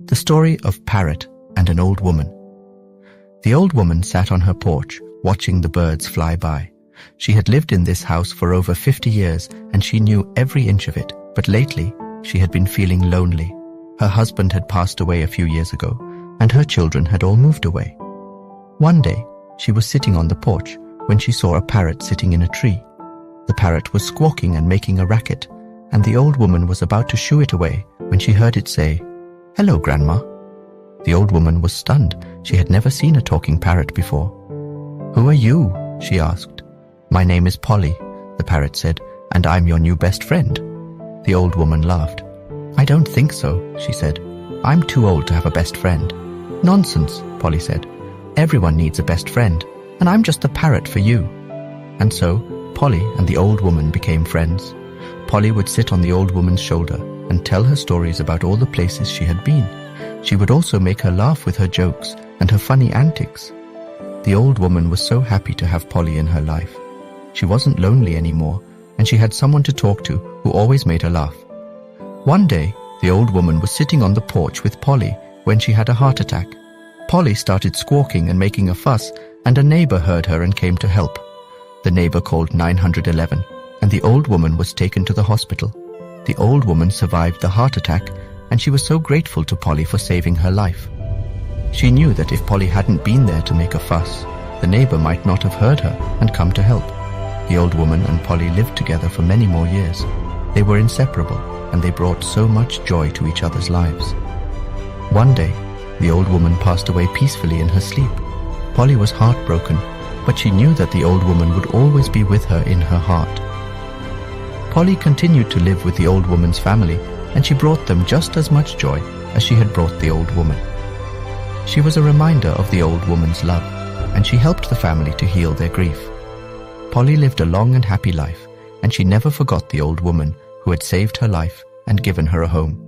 The story of Parrot and an old woman. The old woman sat on her porch, watching the birds fly by. She had lived in this house for over 50 years, and she knew every inch of it, but lately she had been feeling lonely. Her husband had passed away a few years ago, and her children had all moved away. One day, she was sitting on the porch when she saw a parrot sitting in a tree. The parrot was squawking and making a racket, and the old woman was about to shoo it away when she heard it say, "Hello, Grandma." The old woman was stunned. She had never seen a talking parrot before. "Who are you?" she asked. "My name is Polly," the parrot said, "and I'm your new best friend." The old woman laughed. "I don't think so," she said. "I'm too old to have a best friend." "Nonsense," Polly said. "Everyone needs a best friend, and I'm just a parrot for you." And so, Polly and the old woman became friends. Polly would sit on the old woman's shoulder and tell her stories about all the places she had been. She would also make her laugh with her jokes and her funny antics. The old woman was so happy to have Polly in her life. She wasn't lonely anymore, and she had someone to talk to who always made her laugh. One day, the old woman was sitting on the porch with Polly when she had a heart attack. Polly started squawking and making a fuss, and a neighbor heard her and came to help. The neighbor called 911, and the old woman was taken to the hospital. The old woman survived the heart attack, and she was so grateful to Polly for saving her life. She knew that if Polly hadn't been there to make a fuss, the neighbor might not have heard her and come to help. The old woman and Polly lived together for many more years. They were inseparable, and they brought so much joy to each other's lives. One day, the old woman passed away peacefully in her sleep. Polly was heartbroken, but she knew that the old woman would always be with her in her heart. Polly continued to live with the old woman's family, and she brought them just as much joy as she had brought the old woman. She was a reminder of the old woman's love, and she helped the family to heal their grief. Polly lived a long and happy life, and she never forgot the old woman who had saved her life and given her a home.